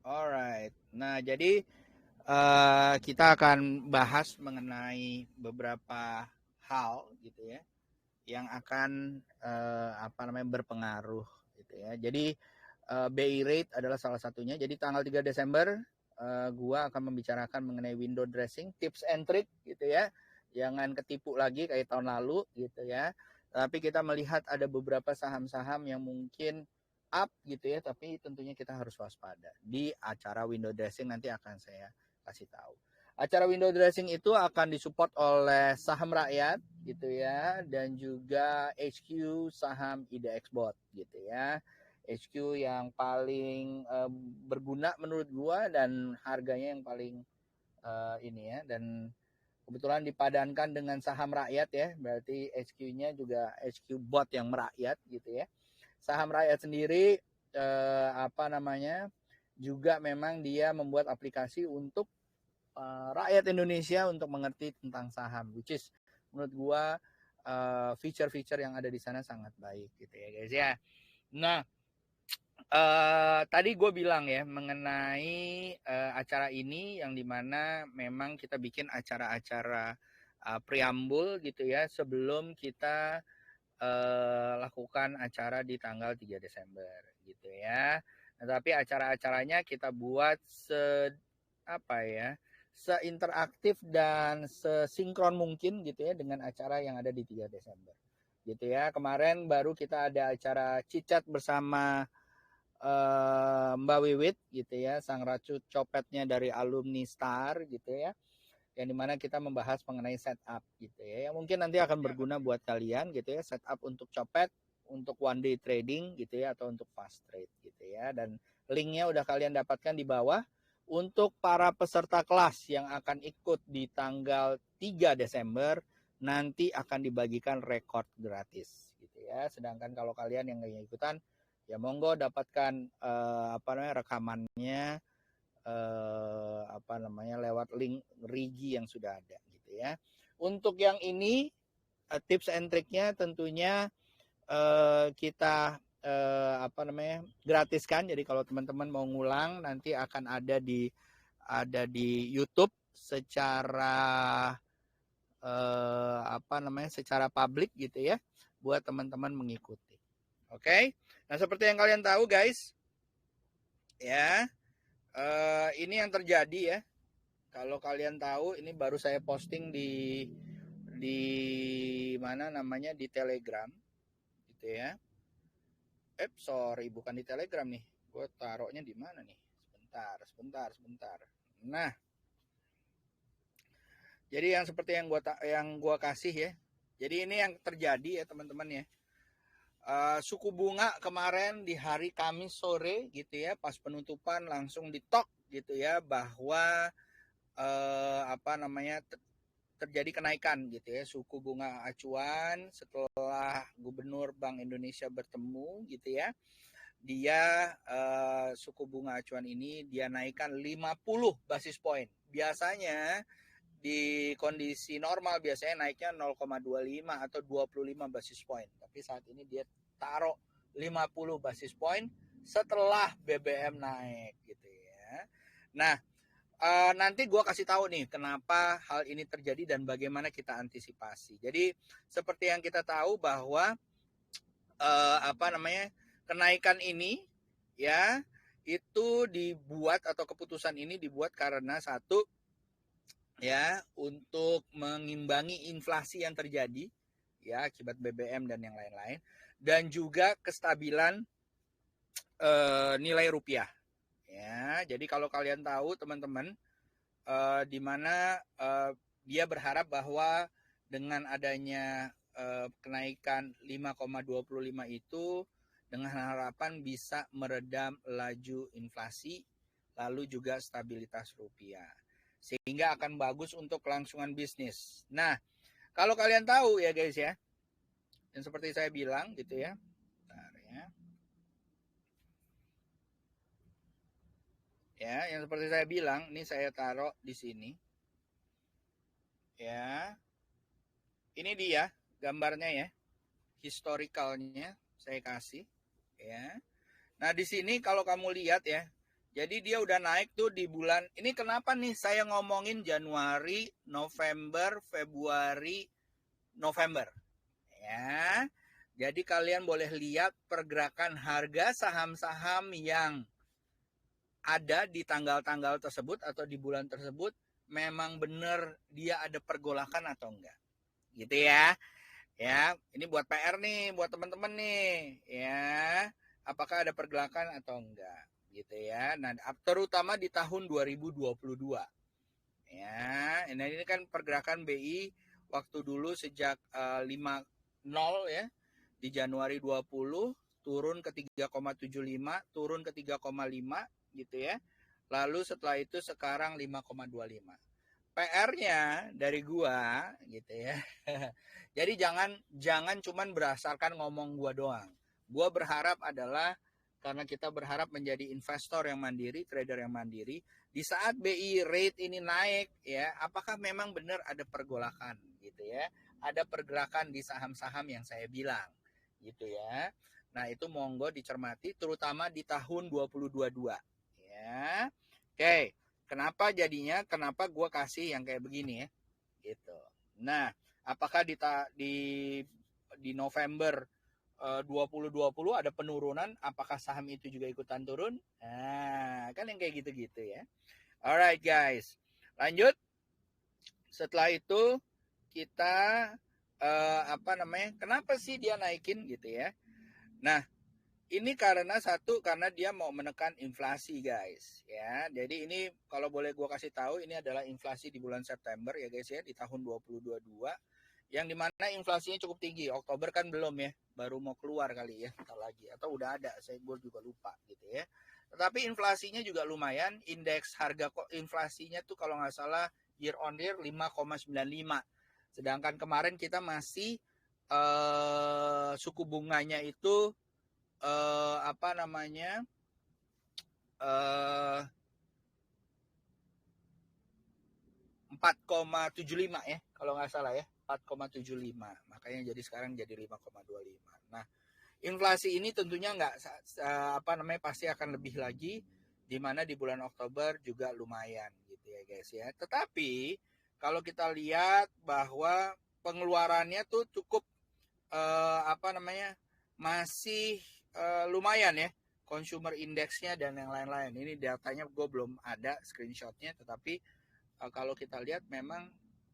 Alright. Nah, jadi kita akan bahas mengenai beberapa hal gitu ya yang akan berpengaruh gitu ya. Jadi BI rate adalah salah satunya. Jadi tanggal 3 Desember gua akan membicarakan mengenai window dressing, tips and trick gitu ya. Jangan ketipu lagi kayak tahun lalu gitu ya. Tapi kita melihat ada beberapa saham-saham yang mungkin up gitu ya, tapi tentunya kita harus waspada. Di acara window dressing nanti akan saya kasih tahu. Acara window dressing itu akan disupport oleh saham rakyat gitu ya, dan juga HQ saham IDX Bot gitu ya. HQ yang paling berguna menurut gua dan harganya yang paling ini ya, dan kebetulan dipadankan dengan saham rakyat ya, berarti HQ-nya juga HQ Bot yang merakyat gitu ya. Saham rakyat sendiri juga memang dia membuat aplikasi untuk rakyat Indonesia untuk mengerti tentang saham, which is menurut gua feature-feature yang ada di sana sangat baik gitu ya guys ya. Nah, tadi gue bilang ya mengenai acara ini yang dimana memang kita bikin acara-acara preambul gitu ya sebelum kita lakukan acara di tanggal 3 Desember gitu ya. Nah, tapi acara-acaranya kita buat seinteraktif dan sesinkron mungkin gitu ya dengan acara yang ada di 3 Desember. Gitu ya. Kemarin baru kita ada acara cicat bersama Mbak Wiwit gitu ya, sang ratu copetnya dari alumni Star gitu ya. Yang dimana kita membahas mengenai setup gitu ya. Yang mungkin nanti akan berguna buat kalian gitu ya, setup untuk copet, untuk one day trading gitu ya, atau untuk fast trade gitu ya. Dan linknya udah kalian dapatkan di bawah. Untuk para peserta kelas yang akan ikut di tanggal 3 Desember nanti akan dibagikan record gratis gitu ya. Sedangkan kalau kalian yang nggak ikutan ya monggo dapatkan rekamannya lewat link Rigi yang sudah ada gitu ya. Untuk yang ini tips and triknya tentunya kita gratiskan. Jadi kalau teman-teman mau ngulang nanti akan ada di YouTube secara secara publik gitu ya buat teman-teman mengikuti. Oke. Nah, seperti yang kalian tahu guys, ya, ini yang terjadi ya. Kalau kalian tahu, ini baru saya posting di mana namanya di Telegram, gitu ya. Sorry, bukan di Telegram nih. Gue taruhnya di mana nih? Sebentar. Nah, jadi yang seperti yang gua kasih ya. Jadi ini yang terjadi ya teman-teman ya. Suku bunga kemarin di hari Kamis sore gitu ya, pas penutupan langsung ditok gitu ya bahwa terjadi kenaikan gitu ya suku bunga acuan setelah Gubernur Bank Indonesia bertemu gitu ya. Dia suku bunga acuan ini dia naikkan 50 basis point. Biasanya di kondisi normal biasanya naiknya 0,25 atau 25 basis point. Tapi saat ini dia taruh 50 basis point setelah BBM naik gitu ya. Nah, nanti gue kasih tahu nih kenapa hal ini terjadi dan bagaimana kita antisipasi. Jadi seperti yang kita tahu bahwa kenaikan ini ya itu dibuat atau keputusan ini dibuat karena satu ya untuk mengimbangi inflasi yang terjadi ya akibat BBM dan yang lain-lain dan juga kestabilan nilai rupiah ya. Jadi kalau kalian tahu teman-teman di mana dia berharap bahwa dengan adanya kenaikan 5,25 itu dengan harapan bisa meredam laju inflasi lalu juga stabilitas rupiah sehingga akan bagus untuk kelangsungan bisnis. Nah, kalau kalian tahu ya guys ya, yang seperti saya bilang gitu ya. Bentar ya. Ya, yang seperti saya bilang, ini saya taruh di sini. Ya. Ini dia gambarnya ya. Historicalnya saya kasih ya. Nah, di sini kalau kamu lihat ya. Jadi dia udah naik tuh di bulan ini. Kenapa nih saya ngomongin Januari, November, Februari, November ya. Jadi kalian boleh lihat pergerakan harga saham-saham yang ada di tanggal-tanggal tersebut atau di bulan tersebut, memang benar dia ada pergolakan atau enggak. Gitu ya. Ya, ini buat PR nih, buat teman-teman nih, ya. Apakah ada pergerakan atau enggak, gitu ya. Nah, terutama di tahun 2022. Ya, ini kan pergerakan BI waktu dulu sejak 50 ya. Di Januari 20 turun ke 3,75, turun ke 3,5 gitu ya. Lalu setelah itu sekarang 5,25. PR-nya dari gua gitu ya. Jadi jangan cuman berdasarkan ngomong gua doang. Gua berharap adalah karena kita berharap menjadi investor yang mandiri, trader yang mandiri, di saat BI rate ini naik ya, apakah memang benar ada pergolakan gitu ya. Ada pergerakan di saham-saham yang saya bilang gitu ya. Nah, itu monggo dicermati terutama di tahun 2022 ya. Oke, kenapa jadinya kenapa gue kasih yang kayak begini ya gitu. Nah, apakah di November 2020 ada penurunan, apakah saham itu juga ikutan turun? Nah, kan yang kayak gitu-gitu ya. Alright guys, lanjut. Setelah itu kita kenapa sih dia naikin gitu ya. Nah, ini karena dia mau menekan inflasi guys ya. Jadi ini kalau boleh gue kasih tahu, ini adalah inflasi di bulan September ya guys ya, di tahun 2022, yang dimana inflasinya cukup tinggi. Oktober kan belum ya, baru mau keluar kali ya, entar lagi, atau udah ada, gue juga lupa gitu ya. Tetapi inflasinya juga lumayan. Indeks harga inflasinya tuh kalau nggak salah year on year 5,95. Sedangkan kemarin kita masih suku bunganya itu 4,75 ya kalau nggak salah ya, 4,75. Makanya jadi sekarang jadi 5,25. Nah, inflasi ini tentunya pasti akan lebih lagi, di mana di bulan Oktober juga lumayan gitu ya guys ya. Tetapi kalau kita lihat bahwa pengeluarannya tuh cukup masih lumayan ya, consumer indexnya dan yang lain-lain. Ini datanya gue belum ada screenshotnya, tetapi kalau kita lihat memang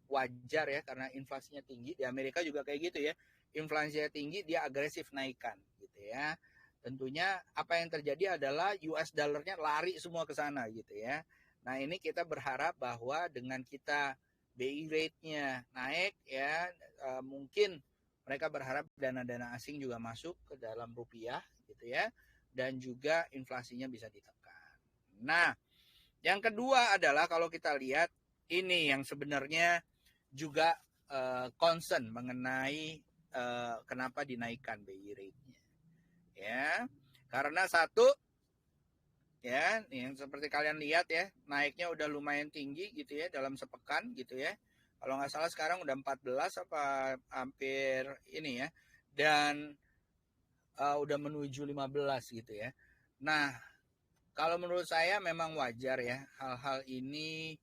wajar ya, karena inflasinya tinggi. Di Amerika juga kayak gitu ya, inflasinya tinggi dia agresif naikkan gitu ya. Tentunya apa yang terjadi adalah US dollarnya lari semua ke sana gitu ya. Nah, ini kita berharap bahwa dengan kita BI rate-nya naik ya, mungkin mereka berharap dana-dana asing juga masuk ke dalam rupiah gitu ya, dan juga inflasinya bisa ditekan. Nah, yang kedua adalah kalau kita lihat ini yang sebenarnya juga concern mengenai kenapa dinaikkan BI rate-nya. Ya, karena satu ya, yang seperti kalian lihat ya, naiknya udah lumayan tinggi gitu ya dalam sepekan gitu ya. Kalau nggak salah sekarang udah 14 apa hampir ini ya, dan udah menuju 15 gitu ya. Nah, kalau menurut saya memang wajar ya hal-hal ini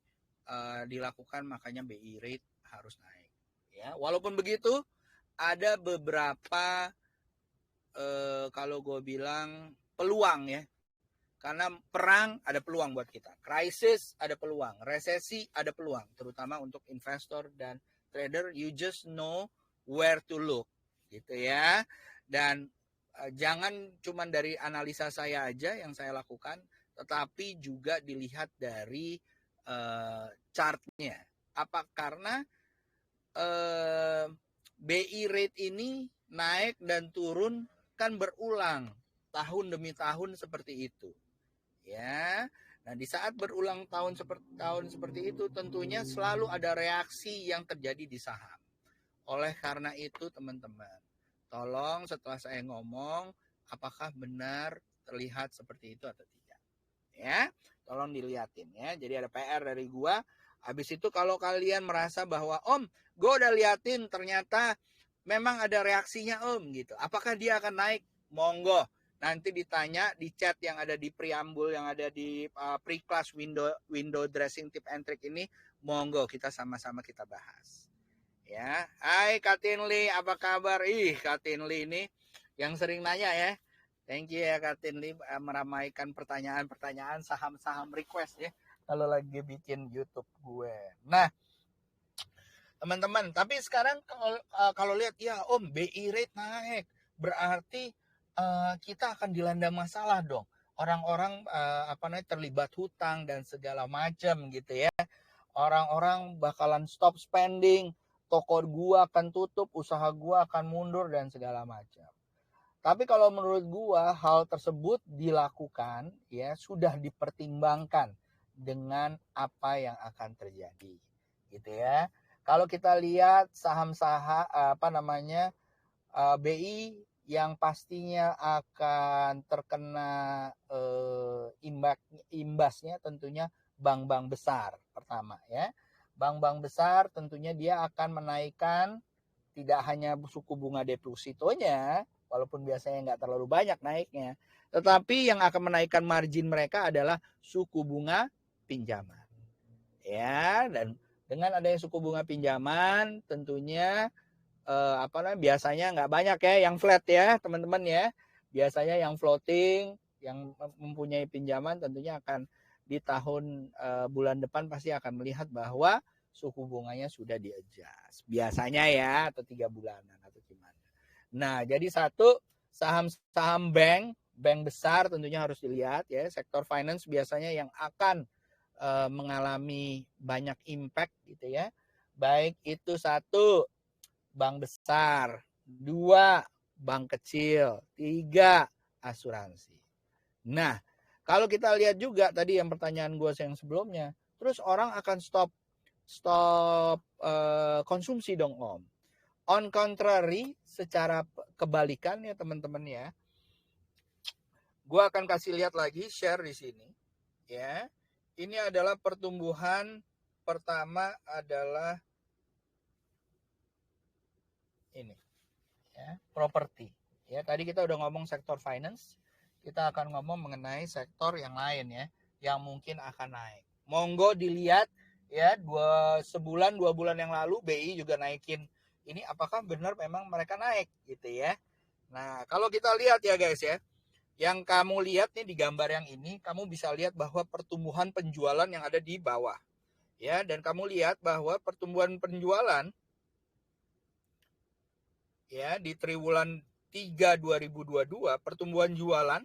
dilakukan, makanya BI rate harus naik ya. Walaupun begitu ada beberapa kalau gue bilang peluang ya. Karena perang ada peluang buat kita, krisis ada peluang, resesi ada peluang, terutama untuk investor dan trader. You just know where to look gitu ya. Dan jangan cuma dari analisa saya aja yang saya lakukan, tetapi juga dilihat dari chartnya. Apa karena BI rate ini naik dan turun kan berulang tahun demi tahun seperti itu. Ya, nah di saat berulang tahun seperti itu, tentunya selalu ada reaksi yang terjadi di saham. Oleh karena itu teman-teman, tolong setelah saya ngomong, apakah benar terlihat seperti itu atau tidak? Ya, tolong dilihatin ya. Jadi ada PR dari gua. Habis itu kalau kalian merasa bahwa gue udah liatin ternyata memang ada reaksinya gitu, apakah dia akan naik? Monggo nanti ditanya di chat yang ada di preambul, yang ada di pre-class window dressing tip and trick ini, monggo kita sama-sama kita bahas. Ya, hai Kak Tinli, apa kabar? Kak Tinli ini yang sering nanya ya. Thank you ya Kak Tinli, meramaikan pertanyaan-pertanyaan saham-saham request ya kalau lagi bikin YouTube gue. Nah, teman-teman, tapi sekarang kalau lihat ya Om, BI rate naik, berarti kita akan dilanda masalah dong. Orang-orang terlibat hutang dan segala macam gitu ya. Orang-orang bakalan stop spending, toko gua akan tutup, usaha gua akan mundur dan segala macam. Tapi kalau menurut gua hal tersebut dilakukan ya sudah dipertimbangkan dengan apa yang akan terjadi. Gitu ya. Kalau kita lihat saham-saham BI yang pastinya akan terkena imbasnya tentunya bank-bank besar pertama ya. Bank-bank besar tentunya dia akan menaikkan tidak hanya suku bunga depositonya, walaupun biasanya nggak terlalu banyak naiknya, tetapi yang akan menaikkan margin mereka adalah suku bunga pinjaman. Ya, dan dengan adanya suku bunga pinjaman tentunya biasanya nggak banyak ya yang flat ya teman-teman ya. Biasanya yang floating, yang mempunyai pinjaman tentunya akan di tahun bulan depan pasti akan melihat bahwa suku bunganya sudah di-adjust. Biasanya ya, atau 3 bulanan atau gimana. Nah, jadi satu, saham-saham bank besar tentunya harus dilihat ya. Sektor finance biasanya yang akan mengalami banyak impact gitu ya. Baik itu satu, bank besar, 2, bank kecil, 3, asuransi. Nah, kalau kita lihat juga tadi yang pertanyaan gue yang sebelumnya, terus orang akan stop konsumsi dong Om. On contrary, secara kebalikannya teman-teman ya, gue akan kasih lihat lagi share di sini ya. Ini adalah pertumbuhan pertama adalah ini ya, properti. Ya, tadi kita udah ngomong sektor finance, kita akan ngomong mengenai sektor yang lain ya, yang mungkin akan naik. Monggo dilihat ya, 2 bulan yang lalu BI juga naikin. Ini apakah benar memang mereka naik gitu ya. Nah, kalau kita lihat ya guys ya, yang kamu lihat nih di gambar yang ini, kamu bisa lihat bahwa pertumbuhan penjualan yang ada di bawah. Ya, dan kamu lihat bahwa pertumbuhan penjualan ya di triwulan 3 2022 pertumbuhan jualan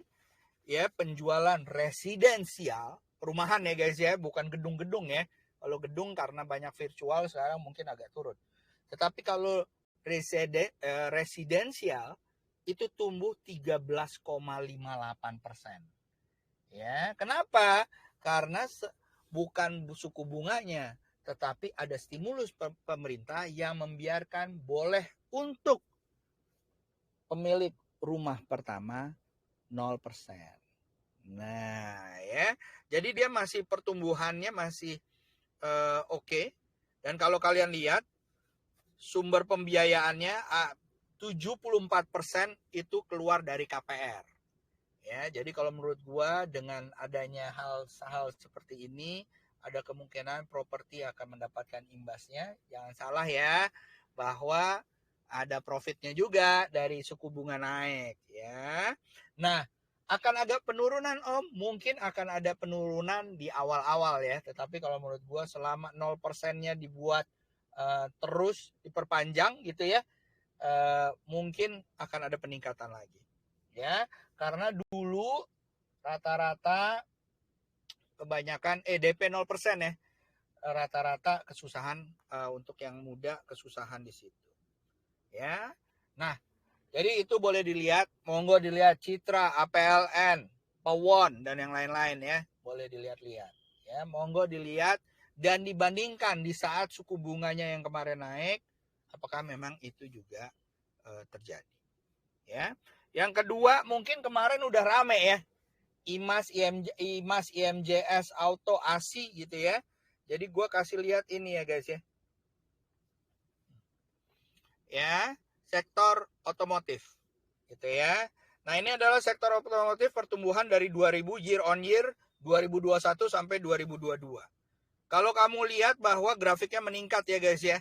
ya, penjualan residensial, perumahan ya guys ya, bukan gedung-gedung ya. Kalau gedung karena banyak virtual sekarang mungkin agak turun. Tetapi kalau residensial itu tumbuh 13,58%. Ya, kenapa? Karena bukan suku bunganya, tetapi ada stimulus pemerintah yang membiarkan boleh untuk pemilik rumah pertama 0%. Nah, ya. Jadi dia masih pertumbuhannya masih oke. Dan kalau kalian lihat sumber pembiayaannya 74% itu keluar dari KPR. Ya, jadi kalau menurut gua dengan adanya hal seperti ini ada kemungkinan properti akan mendapatkan imbasnya. Jangan salah ya, bahwa ada profitnya juga dari suku bunga naik ya. Nah, akan ada penurunan Om, mungkin akan ada penurunan di awal-awal ya, tetapi kalau menurut gua selama 0%-nya dibuat terus diperpanjang gitu ya, mungkin akan ada peningkatan lagi ya, karena dulu rata-rata kebanyakan DP 0% ya, rata-rata kesusahan untuk yang muda, kesusahan di situ ya. Nah, jadi itu boleh dilihat, monggo dilihat Citra, APLN, Pawon dan yang lain-lain ya, boleh dilihat-lihat ya, monggo dilihat dan dibandingkan di saat suku bunganya yang kemarin naik, apakah memang itu juga terjadi ya. Yang kedua, mungkin kemarin udah rame ya, IMAS, IMJS, Auto, ASI gitu ya. Jadi gue kasih lihat ini ya guys ya. Ya, sektor otomotif gitu ya. Nah, ini adalah sektor otomotif pertumbuhan dari 2000 year on year 2021 sampai 2022. Kalau kamu lihat bahwa grafiknya meningkat ya guys ya.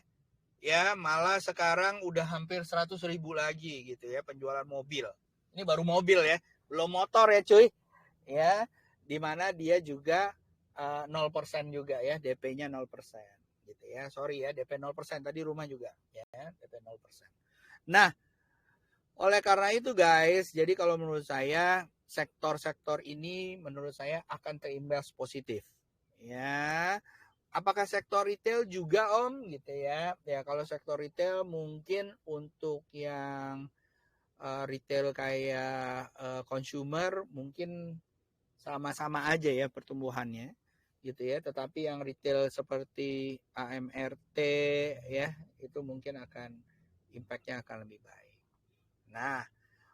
Ya, malah sekarang udah hampir 100.000 lagi gitu ya penjualan mobil. Ini baru mobil ya, belum motor ya cuy. Ya, dimana dia juga 0% juga ya, DP-nya 0% gitu ya. Sorry ya, DP 0%, tadi rumah juga ya, DP 0%. Nah, oleh karena itu guys, jadi kalau menurut saya sektor-sektor ini menurut saya akan terimbas positif. Ya, apakah sektor retail juga Om gitu ya? Ya kalau sektor retail mungkin untuk yang retail kayak consumer mungkin sama-sama aja ya pertumbuhannya gitu ya. Tetapi yang retail seperti AMRT ya itu mungkin akan impactnya akan lebih baik. Nah,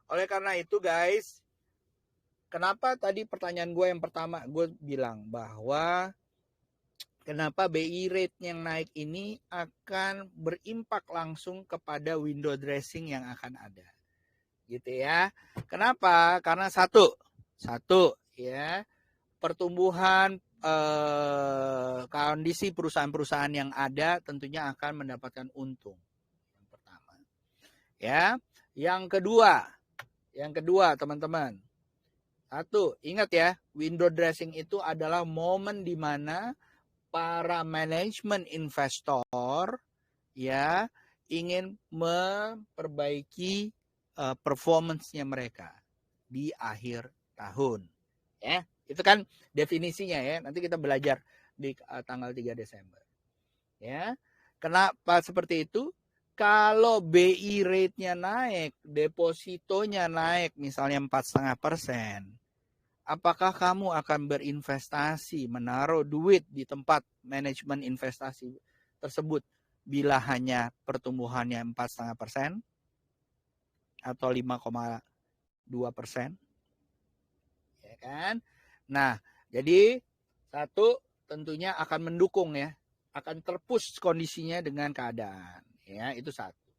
oleh karena itu guys, kenapa tadi pertanyaan gue yang pertama gue bilang bahwa kenapa BI rate yang naik ini akan berimpak langsung kepada window dressing yang akan ada. Gitu ya. Kenapa? Karena satu ya, pertumbuhan kondisi perusahaan-perusahaan yang ada tentunya akan mendapatkan untung. Yang pertama. Ya. Yang kedua, teman-teman. Satu, ingat ya, window dressing itu adalah momen di mana para manajemen investor ya ingin memperbaiki performance-nya mereka di akhir tahun. Ya, itu kan definisinya ya. Nanti kita belajar di tanggal 3 Desember. Ya. Kenapa seperti itu? Kalau BI rate-nya naik, depositonya naik misalnya 4,5%, apakah kamu akan berinvestasi, menaruh duit di tempat manajemen investasi tersebut bila hanya pertumbuhannya 4,5% atau 5,2%? Ya kan? Nah, jadi satu tentunya akan mendukung ya, akan terpush kondisinya dengan keadaan. Ya, itu satu.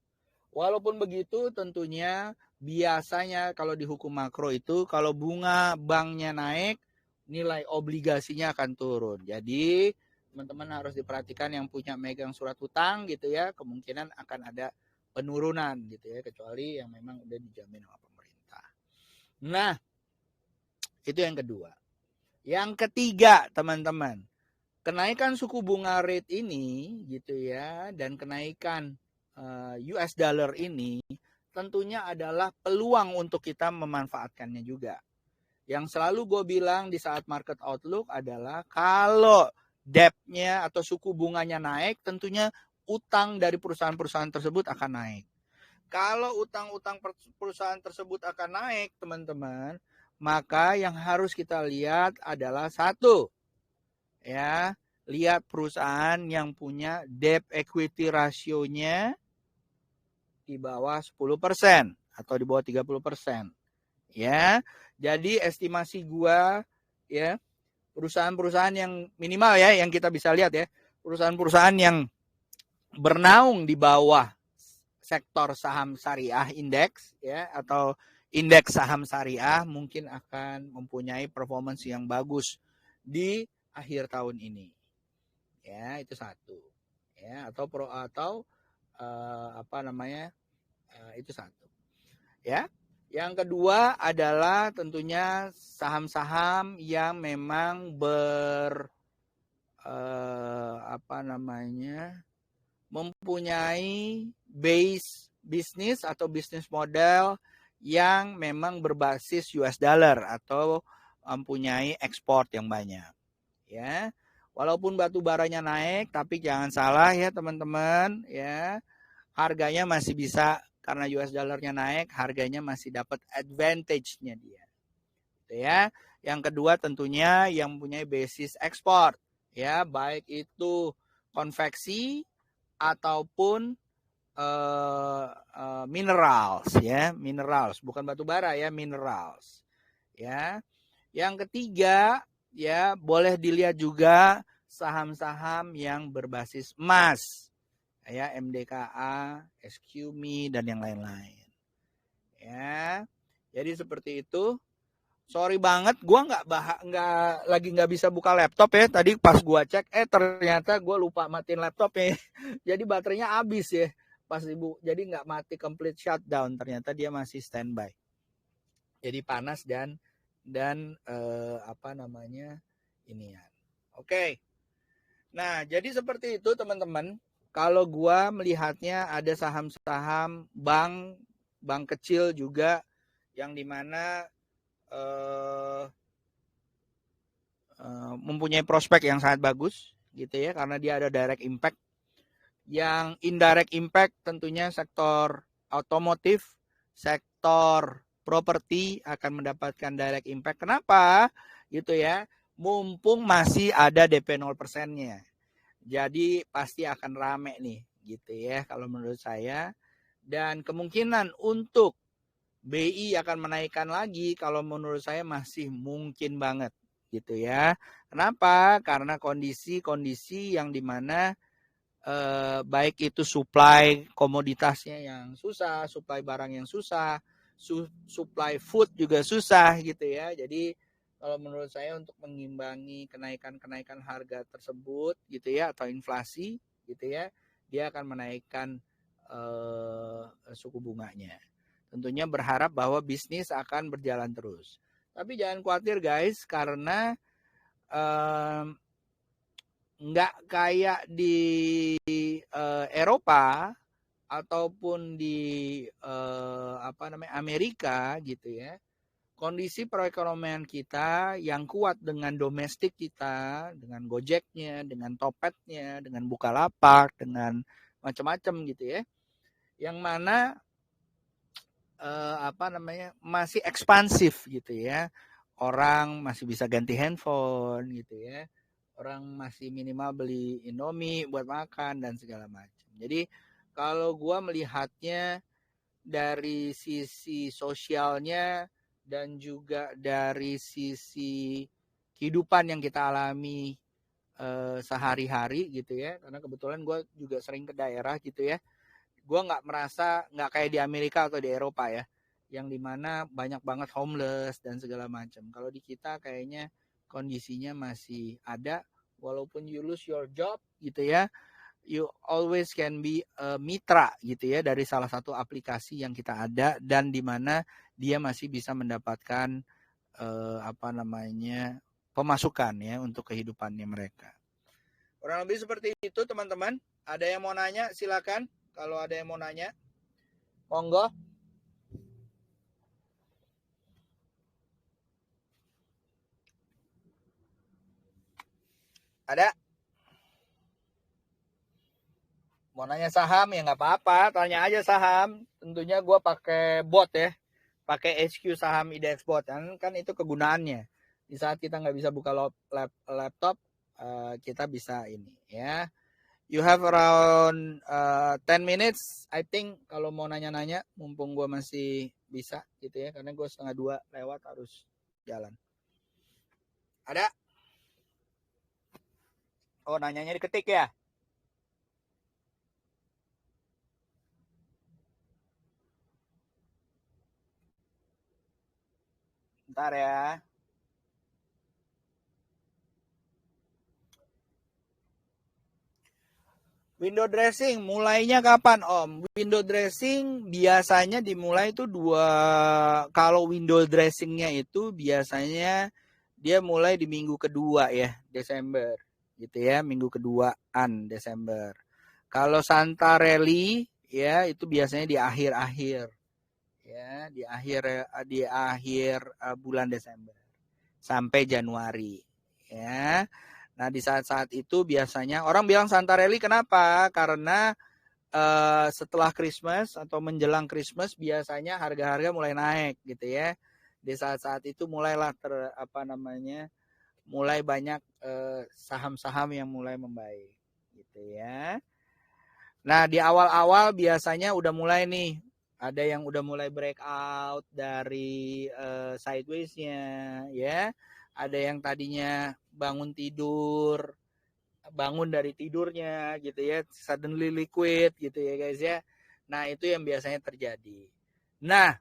Walaupun begitu tentunya biasanya kalau di hukum makro itu kalau bunga banknya naik, nilai obligasinya akan turun. Jadi teman-teman harus diperhatikan yang punya megang surat hutang gitu ya, kemungkinan akan ada penurunan gitu ya, kecuali yang memang udah dijamin oleh pemerintah. Nah, itu yang kedua. Yang ketiga, teman-teman, kenaikan suku bunga rate ini gitu ya, dan kenaikan US dollar ini tentunya adalah peluang untuk kita memanfaatkannya juga. Yang selalu gue bilang di saat market outlook adalah kalau debt-nya atau suku bunganya naik, tentunya utang dari perusahaan-perusahaan tersebut akan naik. Kalau utang-utang perusahaan tersebut akan naik, teman-teman, maka yang harus kita lihat adalah satu, ya, lihat perusahaan yang punya debt equity rasionya di bawah 10% atau di bawah 30%. Ya. Jadi estimasi gua ya, perusahaan-perusahaan yang minimal ya yang kita bisa lihat ya, perusahaan-perusahaan yang bernaung di bawah sektor saham syariah indeks ya atau indeks saham syariah mungkin akan mempunyai performance yang bagus di akhir tahun ini. Ya, itu satu. Ya, atau itu satu. Ya. Yang kedua adalah tentunya saham-saham yang memang mempunyai base bisnis atau bisnis model yang memang berbasis US dollar atau mempunyai ekspor yang banyak. Ya. Walaupun batu baranya naik, tapi jangan salah ya teman-teman, ya. Harganya masih bisa karena US dollarnya naik, harganya masih dapat advantage-nya dia. Gitu ya. Yang kedua tentunya yang punya basis ekspor, ya, baik itu konveksi ataupun minerals, ya, minerals, bukan batu bara ya, minerals. Ya. Yang ketiga, ya, boleh dilihat juga saham-saham yang berbasis emas. Ya, MDKA, SQMI dan yang lain-lain. Ya. Jadi seperti itu. Sorry banget, gue nggak bisa buka laptop ya. Tadi pas gue cek, ternyata gue lupa matiin laptopnya. Jadi baterainya habis ya. Pas jadi nggak mati complete shutdown. Ternyata dia masih standby. Jadi panas dan apa namanya ini ya. Oke. Nah, jadi seperti itu teman-teman. Kalau gue melihatnya ada saham-saham bank kecil juga yang dimana mempunyai prospek yang sangat bagus gitu ya, karena dia ada direct impact. Yang indirect impact tentunya sektor otomotif, sektor properti akan mendapatkan direct impact. Kenapa? Gitu ya. Mumpung masih ada DP 0%-nya. Jadi pasti akan rame nih gitu ya kalau menurut saya. Dan kemungkinan untuk BI akan menaikkan lagi kalau menurut saya masih mungkin banget gitu ya. Kenapa? Karena kondisi-kondisi yang dimana baik itu supply komoditasnya yang susah, supply barang yang susah, supply food juga susah gitu ya. Jadi kalau menurut saya untuk mengimbangi kenaikan harga tersebut gitu ya, atau inflasi gitu ya, dia akan menaikkan suku bunganya. Tentunya berharap bahwa bisnis akan berjalan terus. Tapi jangan khawatir guys, karena nggak kayak di Eropa ataupun di Amerika gitu ya. Kondisi perekonomian kita yang kuat dengan domestik kita, dengan Gojeknya, dengan Topetnya, dengan Bukalapak, dengan macam-macam gitu ya. Yang mana masih ekspansif gitu ya. Orang masih bisa ganti handphone gitu ya. Orang masih minimal beli Indomie buat makan dan segala macam. Jadi kalau gue melihatnya dari sisi sosialnya dan juga dari sisi kehidupan yang kita alami sehari-hari gitu ya. Karena kebetulan gue juga sering ke daerah gitu ya. Gue nggak kayak di Amerika atau di Eropa ya, yang dimana banyak banget homeless dan segala macam. Kalau di kita kayaknya kondisinya masih ada, walaupun you lose your job gitu ya, you always can be a mitra gitu ya dari salah satu aplikasi yang kita ada, dan dimana dia masih bisa mendapatkan pemasukan ya untuk kehidupannya mereka. Kurang lebih seperti itu teman-teman. Ada yang mau nanya silakan. Kalau ada yang mau nanya, monggo. Ada? Mau nanya saham ya nggak apa-apa, tanya aja saham. Tentunya gue pakai bot ya, pakai HQ saham IDX bot kan itu kegunaannya. Di saat kita nggak bisa buka laptop, kita bisa ini ya. You have around 10 minutes, I think, kalau mau nanya-nanya, mumpung gue masih bisa gitu ya, karena gue 1:30 lewat harus jalan. Ada? Oh, nanyanya diketik ya? Bentar ya. Window dressing mulainya kapan Om? Window dressing biasanya dimulai itu kalau window dressingnya itu biasanya dia mulai di minggu kedua ya, Desember gitu ya, minggu keduaan Desember. Kalau Santarelli ya itu biasanya di akhir-akhir ya, di akhir bulan Desember sampai Januari ya. Nah, di saat-saat itu biasanya orang bilang Santarelli kenapa? Karena setelah Christmas atau menjelang Christmas biasanya harga-harga mulai naik gitu ya. Di saat-saat itu mulailah mulai banyak saham-saham yang mulai membaik gitu ya. Nah, di awal-awal biasanya udah mulai nih, ada yang udah mulai breakout dari sideways-nya ya. Ada yang tadinya bangun dari tidurnya gitu ya, suddenly liquid gitu ya guys ya. Nah, itu yang biasanya terjadi. Nah,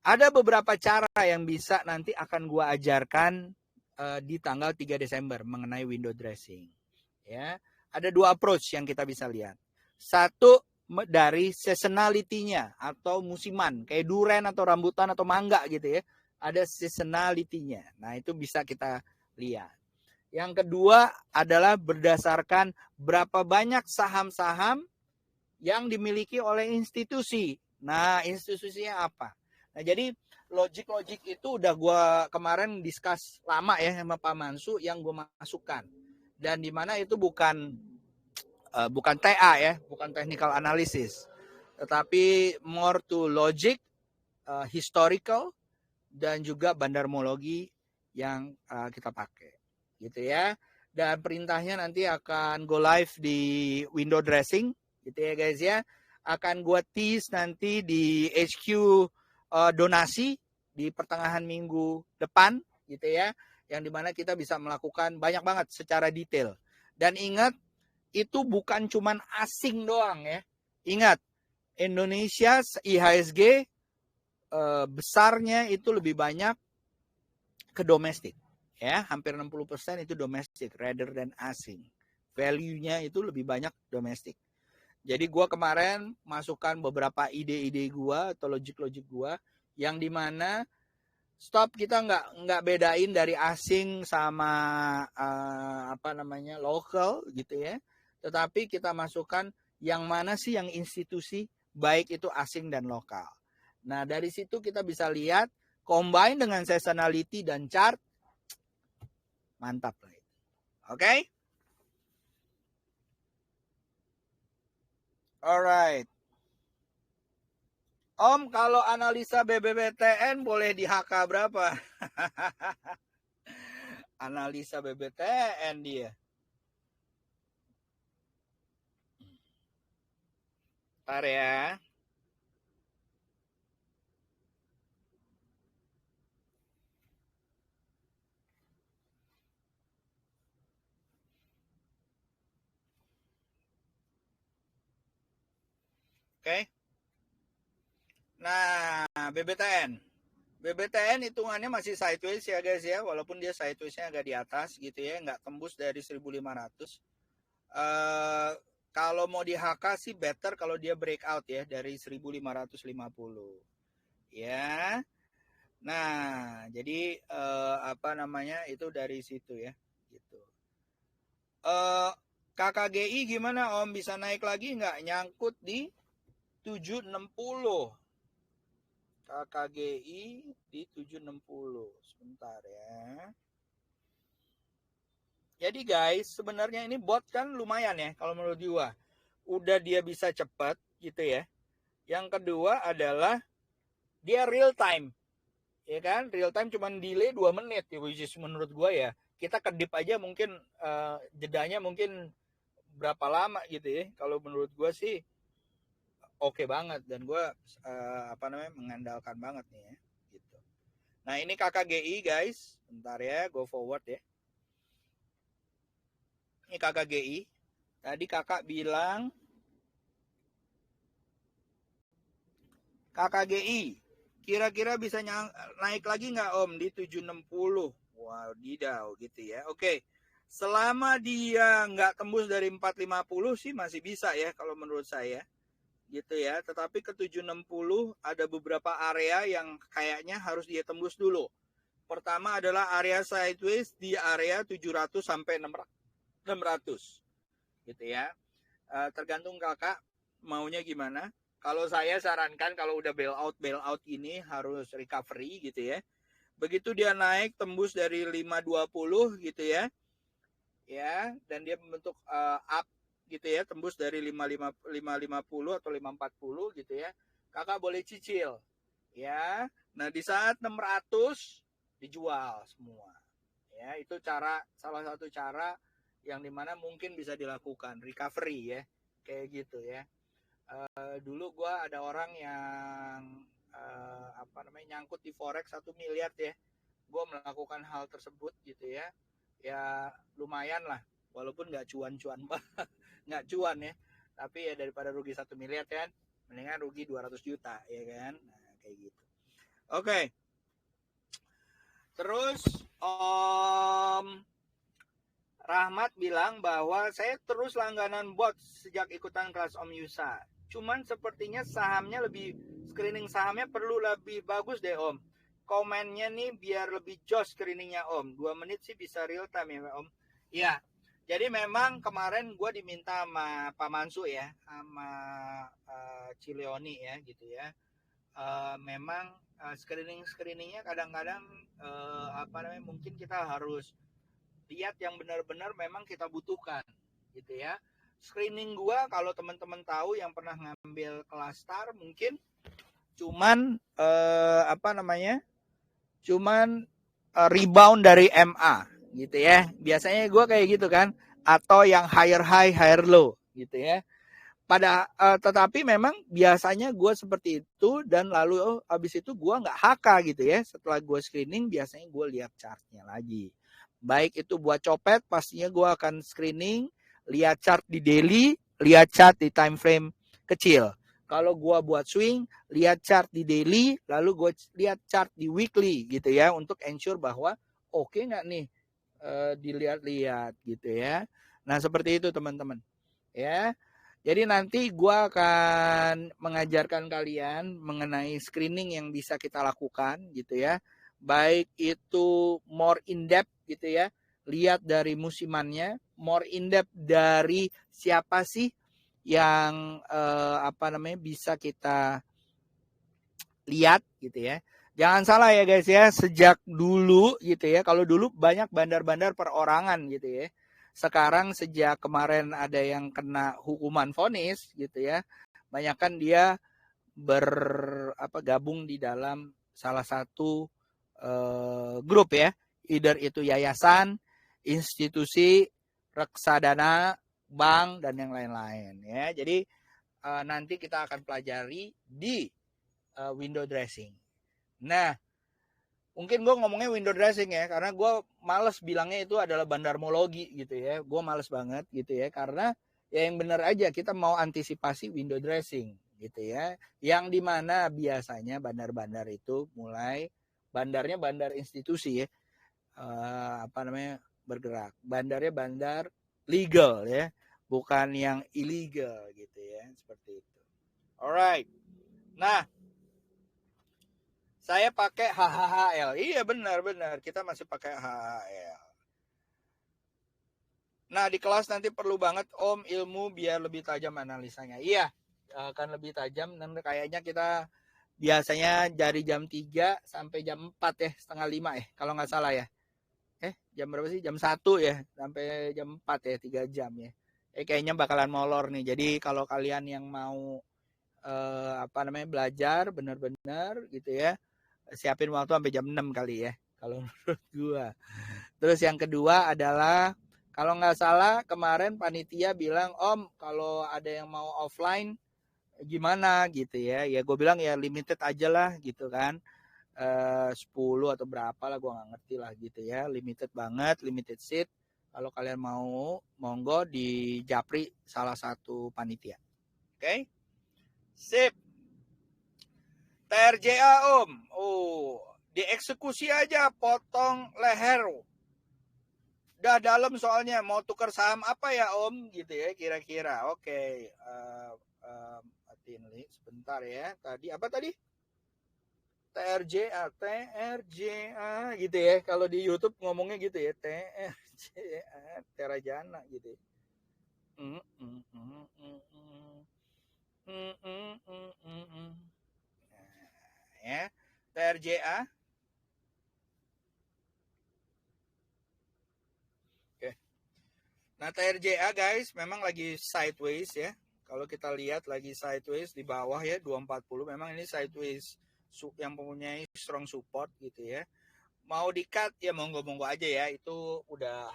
Ada beberapa cara yang bisa nanti akan gue ajarkan di tanggal 3 Desember mengenai window dressing. Ya, ada dua approach yang kita bisa lihat. Satu dari seasonality-nya atau musiman, kayak duren atau rambutan atau mangga gitu ya. Ada seasonality-nya. Nah, itu bisa kita lihat. Yang kedua adalah berdasarkan berapa banyak saham-saham yang dimiliki oleh institusi. Nah, institusinya apa? Nah, jadi logik-logik itu udah gue kemarin discuss lama ya sama Pak Mansu yang gue masukkan. Dan di mana itu bukan TA ya, bukan technical analysis, tetapi more to logic, historical, dan juga bandarmologi yang kita pakai, gitu ya. Dan perintahnya nanti akan go live di window dressing, gitu ya guys ya. Akan gue tease nanti di HQ donasi di pertengahan minggu depan, gitu ya. Yang dimana kita bisa melakukan banyak banget secara detail. Dan ingat, itu bukan cuman asing doang ya. Ingat, Indonesia IHSG besarnya itu lebih banyak ke domestik. Ya, hampir 60% itu domestik rather than asing. Value-nya itu lebih banyak domestik. Jadi gue kemarin masukkan beberapa ide-ide gue atau logik-logik gue yang dimana stop kita nggak bedain dari asing sama lokal gitu ya. Tetapi kita masukkan yang mana sih yang institusi baik itu asing dan lokal. Nah dari situ kita bisa lihat combine dengan seasonality dan chart, mantap lah. Oke? Alright. Om, kalau analisa BBBTN boleh di HK berapa? Analisa BBTN dia. Ntar ya. Oke. Nah, BBTN. BBTN hitungannya masih sideways ya guys ya, walaupun dia sidewaysnya agak di atas gitu ya, nggak tembus dari 1.500. Kalau mau di HK sih better kalau dia breakout ya dari 1.550 ya. Nah, jadi itu dari situ ya gitu. KKGI gimana Om, bisa naik lagi nggak? Nyangkut di 760. KKGI di 760. Sebentar ya. Jadi guys, sebenarnya ini bot kan lumayan ya kalau menurut gua. Udah dia bisa cepat gitu ya. Yang kedua adalah dia real time. Ya kan? Real time cuman delay 2 menit ya, which is menurut gua ya. Kita kedip aja mungkin jedanya mungkin berapa lama gitu ya. Kalau menurut gua sih oke banget dan gua mengandalkan banget nih ya gitu. Nah, ini KKGI guys. Bentar ya, go forward ya. Ini KKGI. Tadi kakak bilang KKGI kira-kira bisa naik lagi nggak Om di 760? Wow, didau gitu ya. Oke. Selama dia nggak tembus dari 450 sih masih bisa ya kalau menurut saya. Gitu ya. Tetapi ke 760 ada beberapa area yang kayaknya harus dia tembus dulu. Pertama adalah area sideways di area 700 sampai 600. Gitu ya. Tergantung kakak maunya gimana. Kalau saya sarankan kalau udah bailout ini harus recovery gitu ya. Begitu dia naik tembus dari 520 gitu ya. Ya, dan dia membentuk up gitu ya, tembus dari 550 atau 540 gitu ya. Kakak boleh cicil. Ya. Nah, di saat 600 dijual semua. Ya, itu salah satu cara yang dimana mungkin bisa dilakukan recovery ya. Kayak gitu ya. Dulu gue ada orang yang nyangkut di forex 1 miliar ya. Gue melakukan hal tersebut gitu ya. Ya lumayan lah, walaupun nggak cuan-cuan banget, nggak cuan ya. Tapi ya daripada rugi 1 miliar kan, mendingan rugi 200 juta ya kan. Nah, kayak gitu. Oke. Terus Rahmat bilang bahwa saya terus langganan bot sejak ikutan kelas Om Yusa. Cuman sepertinya screening sahamnya perlu lebih bagus deh Om. Komennya nih biar lebih jos screeningnya Om. 2 menit sih bisa real time ya Om. Iya. Jadi memang kemarin gue diminta sama Pak Mansu ya, sama Cileoni ya gitu ya. Memang screeningnya kadang-kadang mungkin kita harus lihat yang benar-benar memang kita butuhkan gitu ya. Screening gua kalau teman-teman tahu yang pernah ngambil kelas STAR mungkin cuman rebound dari MA gitu ya. Biasanya gua kayak gitu kan, atau yang higher high higher low gitu ya. Tetapi memang biasanya gue seperti itu, dan lalu habis itu gue nggak HK gitu ya. Setelah gue screening biasanya gue lihat chartnya lagi. Baik itu buat copet, pastinya gue akan screening, lihat chart di daily, lihat chart di time frame kecil. Kalau gue buat swing, lihat chart di daily, lalu gue lihat chart di weekly gitu ya, untuk ensure bahwa oke nggak nih dilihat-lihat gitu ya. Nah seperti itu teman-teman ya. Jadi nanti gue akan mengajarkan kalian mengenai screening yang bisa kita lakukan gitu ya. Baik itu more in depth gitu ya. Lihat dari musimannya, more in depth dari siapa sih yang bisa kita lihat gitu ya. Jangan salah ya guys ya, sejak dulu gitu ya. Kalau dulu banyak bandar-bandar perorangan gitu ya. Sekarang sejak kemarin ada yang kena hukuman vonis gitu ya, banyak kan dia gabung di dalam salah satu grup ya, either itu yayasan, institusi, reksadana, bank dan yang lain-lain ya. Jadi nanti kita akan pelajari di window dressing. Nah, mungkin gue ngomongnya window dressing ya, karena gue males bilangnya itu adalah bandarmologi gitu ya. Gue males banget gitu ya, karena ya yang benar aja kita mau antisipasi window dressing gitu ya. Yang dimana biasanya bandar-bandar itu bandarnya bandar institusi ya, bergerak. Bandarnya bandar legal ya, bukan yang illegal gitu ya, seperti itu. Alright. Nah, saya pakai HHHL. Iya benar. Kita masih pakai HHHL. Nah di kelas nanti perlu banget Om ilmu biar lebih tajam analisanya. Iya akan lebih tajam. Dan kayaknya kita biasanya dari jam 3 sampai jam 4 ya. Setengah 5 ya. Kalau nggak salah ya. Jam berapa sih? Jam 1 ya. Sampai jam 4 ya. 3 jam ya. Kayaknya bakalan molor nih. Jadi kalau kalian yang mau belajar benar-benar gitu ya, siapin waktu sampai jam 6 kali ya kalau menurut gua. Terus yang kedua adalah kalau nggak salah kemarin panitia bilang Om kalau ada yang mau offline gimana gitu ya. Ya gue bilang ya limited aja lah gitu kan. 10 atau berapa lah gue nggak ngerti lah gitu ya. Limited banget, limited seat. Kalau kalian mau monggo di Japri salah satu panitia. Oke? Sip. TRJA Om. Dieksekusi aja potong leher. Udah dalam soalnya mau tukar saham apa ya Om gitu ya kira-kira. Oke. Matiin sebentar ya. Tadi apa tadi? TRJA gitu ya. Kalau di YouTube ngomongnya gitu ya. TRJA Terajana gitu. Ya. TRJA. Oke. Nah, TRJA guys memang lagi sideways ya. Kalau kita lihat lagi sideways di bawah ya 240, memang ini sideways yang mempunyai strong support gitu ya. Mau di-cut ya monggo-monggo aja ya, itu udah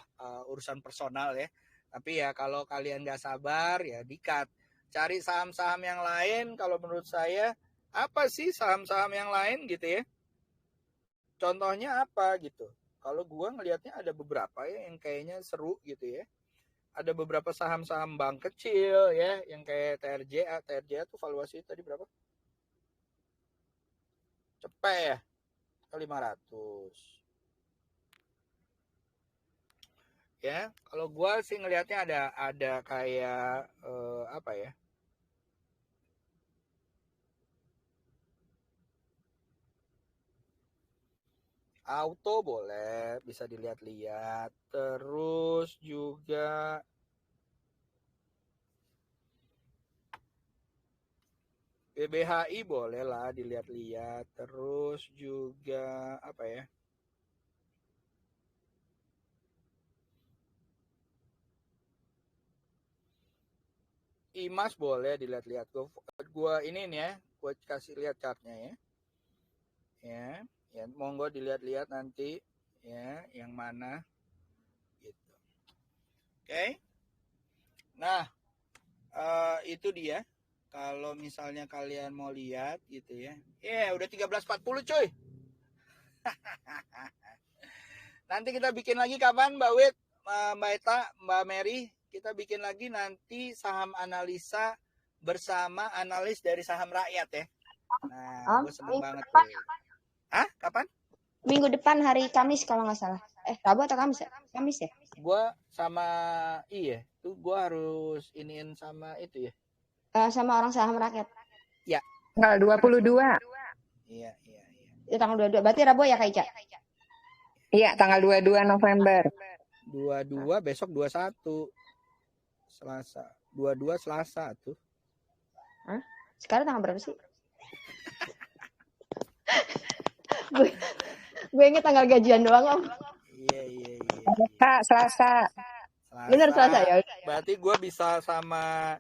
urusan personal ya. Tapi ya kalau kalian nggak sabar ya di-cut. Cari saham-saham yang lain. Kalau menurut saya apa sih saham-saham yang lain gitu ya? Contohnya apa gitu? Kalau gua ngelihatnya ada beberapa ya yang kayaknya seru gitu ya. Ada beberapa saham-saham bank kecil ya yang kayak TRJA tuh valuasi tadi berapa? Cepet ya, 500. Ya, kalau gua sih ngelihatnya ada kayak apa ya? Auto boleh, bisa dilihat-lihat. Terus juga BBHI boleh lah dilihat-lihat. Terus juga apa ya? IMAS boleh dilihat-lihat. Gua ini nih ya, gua kasih lihat chartnya ya. Ya, monggo dilihat-lihat nanti ya, yang mana gitu. Oke. Nah, itu dia. Kalau misalnya kalian mau lihat gitu ya. Udah 13.40 cuy. Nanti kita bikin lagi kapan Mbak Wit, Mbak Eta, Mbak Mary. Kita bikin lagi nanti saham analisa bersama analis dari saham rakyat ya. Nah, gue seneng banget tuh. Hah? Kapan? Minggu depan hari Kamis kalau nggak salah. Rabu atau Kamis ya? Kamis ya? Gue sama tuh gue harus iniin sama itu ya. Sama orang saham rakyat. Ya. Tanggal 22. Iya. Itu tanggal 22. Berarti Rabu ya Kak Ica? Iya, tanggal 22 November. 22 besok 21. Selasa. 22 Selasa tuh. Hah? Sekarang tanggal berapa sih? gue inget tanggal gajian doang Om. Iya. Selasa. Bener Selasa ya. Berarti gue bisa sama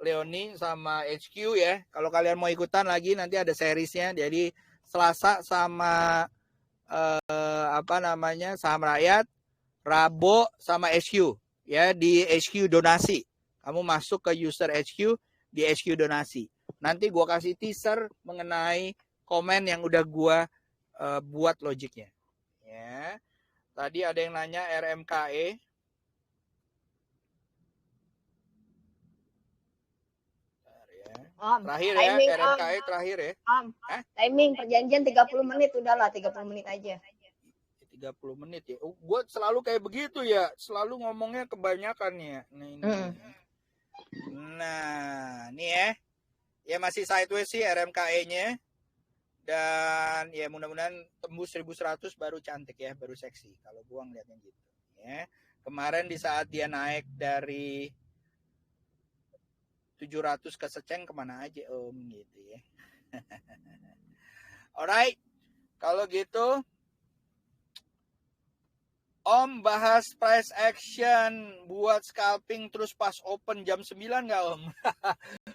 Leoni sama HQ ya. Kalau kalian mau ikutan lagi nanti ada seriesnya. Jadi Selasa sama saham rakyat, Rabu sama HQ ya, di HQ donasi. Kamu masuk ke user HQ, di HQ donasi. Nanti gue kasih teaser mengenai komen yang udah gue buat logiknya. Ya. Tadi ada yang nanya RMKE. Terakhir ya, timing, RMKE terakhir ya. Timing perjanjian 30 menit, udahlah 30 menit aja. 30 menit ya. Gue selalu kayak begitu ya, selalu ngomongnya kebanyakan ya. Nah, ini ya. Ya masih sideways sih RMKE-nya. Dan ya mudah-mudahan tembus 1100 baru cantik ya, baru seksi. Kalau gua ngeliatnya gitu. Ya. Kemarin di saat dia naik dari 700 ke seceng kemana aja Om gitu ya. Alright, kalau gitu Om bahas price action buat scalping terus pas open jam 9 nggak Om?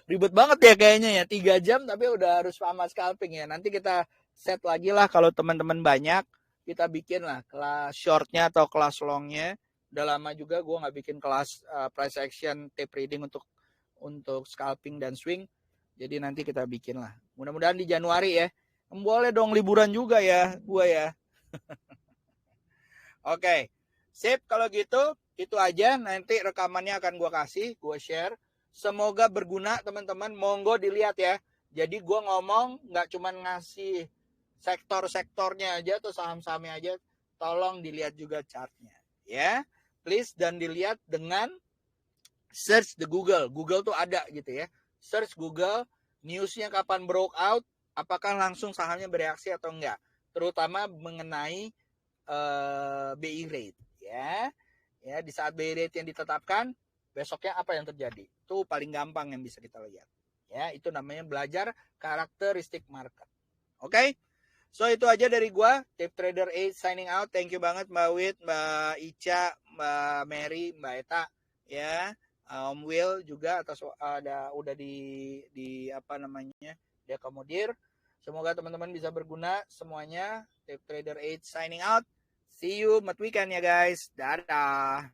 Ribet banget ya kayaknya ya, 3 jam tapi udah harus sama scalping ya. Nanti kita set lagi lah kalau teman-teman banyak, kita bikin lah kelas shortnya atau kelas longnya. Udah lama juga gue nggak bikin kelas price action tape reading untuk scalping dan swing. Jadi nanti kita bikin lah. Mudah-mudahan di Januari ya. Boleh dong liburan juga ya, gue ya. Oke, sip kalau gitu. Itu aja, nanti rekamannya akan gue kasih, gue share. Semoga berguna teman-teman, monggo dilihat ya. Jadi gue ngomong nggak cuma ngasih sektor-sektornya aja atau saham-sahamnya aja. Tolong dilihat juga chartnya ya. Please, dan dilihat dengan search the Google. Google tuh ada gitu ya. Search Google, newsnya kapan broke out, apakah langsung sahamnya bereaksi atau enggak. Terutama mengenai BI rate ya. Ya, di saat BI rate yang ditetapkan, besoknya apa yang terjadi? Itu paling gampang yang bisa kita lihat. Ya, itu namanya belajar karakteristik market. Oke? So itu aja dari gua, Tip Trader 8 signing out. Thank you banget Mbak Wit, Mbak Ica, Mbak Mary, Mbak Eta ya. Om Will juga atas udah di apa namanya? diakomodir. Semoga teman-teman bisa berguna semuanya. Tip Trader 8 signing out. See you mat weekend ya guys. Dadah.